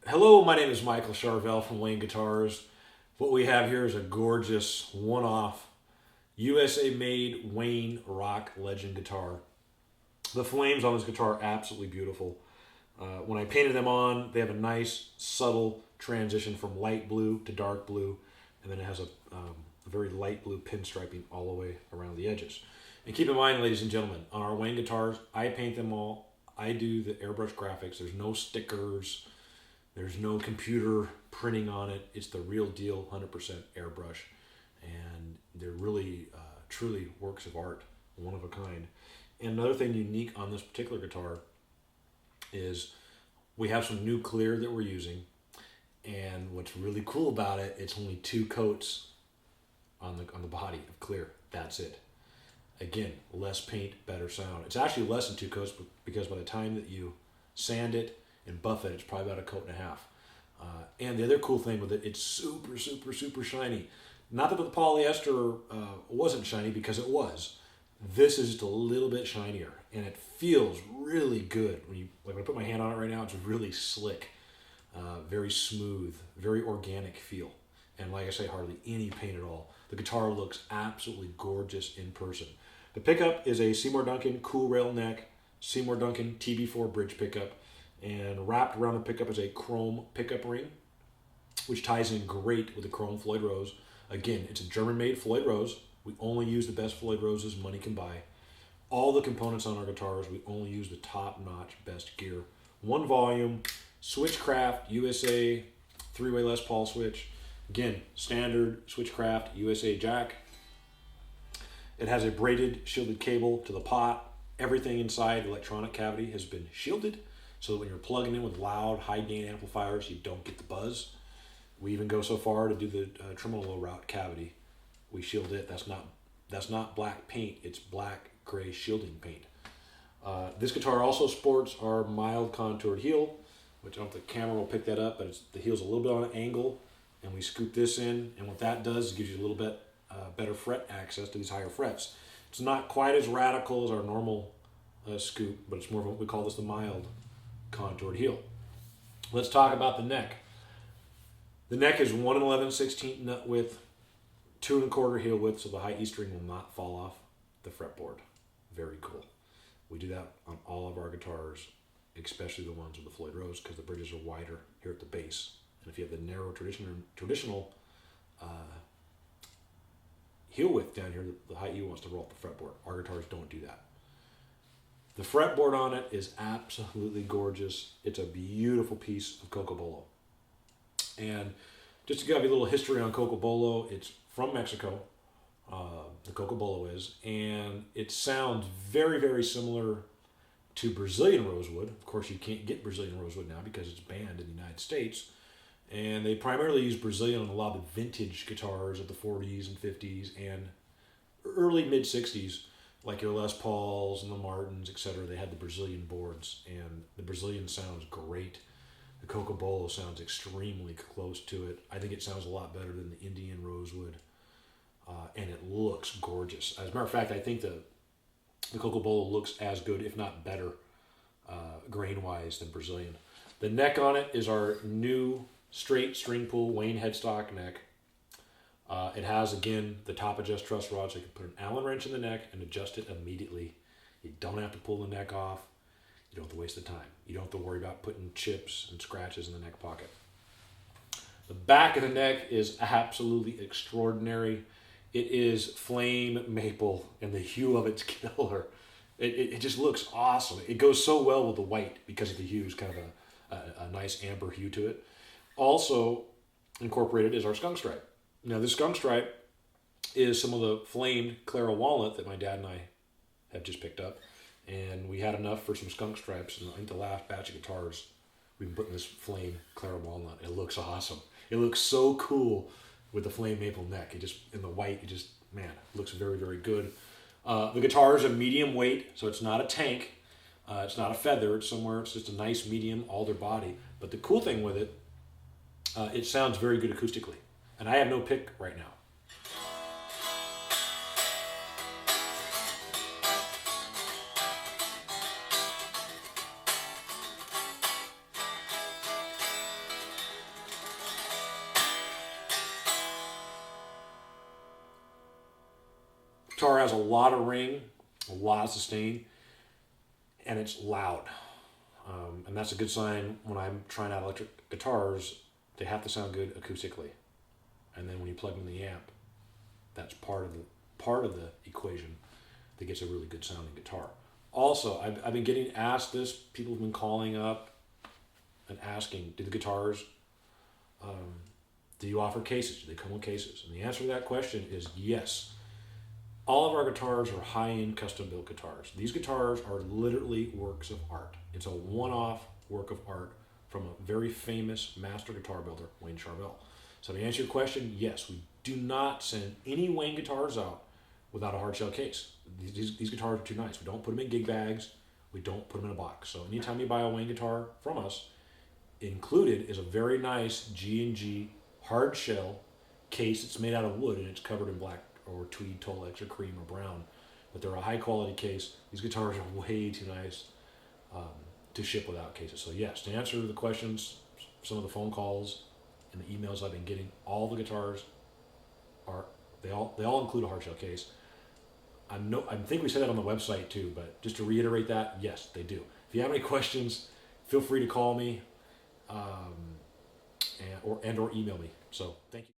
Hello, my name is Michael Charvel from Wayne Guitars. What we have here is a gorgeous one-off USA-made Wayne Rock Legend guitar. The flames on this guitar are absolutely beautiful. When I painted them on, they have a nice, subtle transition from light blue to dark blue, and then it has a very light blue pinstriping all the way around the edges. And keep in mind, ladies and gentlemen, on our Wayne guitars, I paint them all. I do the airbrush graphics. There's no stickers. There's no computer printing on it. It's the real deal, 100% airbrush. And they're really, truly works of art, one of a kind. And another thing unique on this particular guitar is we have some new clear that we're using. And what's really cool about it, it's only 2 coats on the body of clear. That's it. Again, less paint, better sound. It's actually less than 2 coats because by the time that you sand it and buff it, it's probably about 1.5 coats. And the other cool thing with it, it's super, super, super shiny. Not that the polyester wasn't shiny, because it was. This is just a little bit shinier, and it feels really good. When I put my hand on it right now, it's really slick, very smooth, very organic feel. And like I say, hardly any paint at all. The guitar looks absolutely gorgeous in person. The pickup is a Seymour Duncan cool rail neck, Seymour Duncan TB4 bridge pickup, and wrapped around the pickup is a chrome pickup ring, which ties in great with the chrome Floyd Rose. Again, it's a German-made Floyd Rose. We only use the best Floyd Roses money can buy. All the components on our guitars, we only use the top-notch best gear. 1 volume, Switchcraft USA 3-way Les Paul switch. Again, standard Switchcraft USA jack. It has a braided shielded cable to the pot. Everything inside the electronic cavity has been shielded, so that when you're plugging in with loud, high-gain amplifiers, you don't get the buzz. We even go so far to do the tremolo route cavity. We shield it. That's not black paint. It's black gray shielding paint. This guitar also sports our mild contoured heel, which I don't know if the camera will pick that up, but the heel's a little bit on an angle, and we scoop this in, and what that does is gives you a little bit better fret access to these higher frets. It's not quite as radical as our normal scoop, but it's more of what we call this the mild contoured heel. Let's talk about the neck. The neck is 1 11/16 nut width, 2 1/4 heel width, so the high E string will not fall off the fretboard. Very cool. We do that on all of our guitars, especially the ones with the Floyd Rose, because the bridges are wider here at the base. And if you have the narrow traditional heel width down here, the high E wants to roll up the fretboard. Our guitars don't do that. The fretboard on it is absolutely gorgeous. It's a beautiful piece of Cocobolo. And just to give you a little history on Cocobolo, it's from Mexico, the Cocobolo is, and it sounds very, very similar to Brazilian rosewood. Of course, you can't get Brazilian rosewood now because it's banned in the United States. And they primarily use Brazilian on a lot of vintage guitars of the 40s and 50s and early mid-60s, like your Les Pauls and the Martins, etc. They had the Brazilian boards, and the Brazilian sounds great. The Cocobolo sounds extremely close to it. I think it sounds a lot better than the Indian rosewood, and it looks gorgeous. As a matter of fact, I think the Cocobolo looks as good, if not better, grain-wise than Brazilian. The neck on it is our new straight string pull Wayne headstock neck. It has, again, the top adjust truss rod, so you can put an Allen wrench in the neck and adjust it immediately. You don't have to pull the neck off. You don't have to waste the time. You don't have to worry about putting chips and scratches in the neck pocket. The back of the neck is absolutely extraordinary. It is flame maple, and the hue of it's killer. It just looks awesome. It goes so well with the white because of the hue. It's kind of a nice amber hue to it. Also incorporated is our skunk stripe. Now, this skunk stripe is some of the flamed Clara walnut that my dad and I have just picked up. And we had enough for some skunk stripes. And I think the last batch of guitars, we've been putting this flame Clara walnut. It looks awesome. It looks so cool with the flame maple neck. It just, in the white, it just, man, it looks very, very good. The guitar is a medium weight, so it's not a tank. It's not a feather. It's somewhere. It's just a nice medium alder body. But the cool thing with it, it sounds very good acoustically. And I have no pick right now. Guitar has a lot of ring, a lot of sustain, and it's loud. And that's a good sign when I'm trying out electric guitars. They have to sound good acoustically. And then when you plug in the amp, that's part of the equation that gets a really good sounding guitar. Also, I've been getting asked this. People have been calling up and asking, do the guitars, do you offer cases? Do they come with cases? And the answer to that question is yes. All of our guitars are high-end custom-built guitars. These guitars are literally works of art. It's a one-off work of art from a very famous master guitar builder, Wayne Charvel. So to answer your question, yes, we do not send any Wayne guitars out without a hard shell case. These guitars are too nice. We don't put them in gig bags. We don't put them in a box. So anytime you buy a Wayne guitar from us, included is a very nice G&G hard shell case. It's made out of wood and it's covered in black or tweed, Tolex, or cream, or brown. But they're a high quality case. These guitars are way too nice to ship without cases. So yes, to answer the questions, some of the phone calls and the emails I've been getting, all the guitars they all include a hard shell case. I think we said that on the website too, but just to reiterate that, yes, they do. If you have any questions, feel free to call me or email me. So thank you.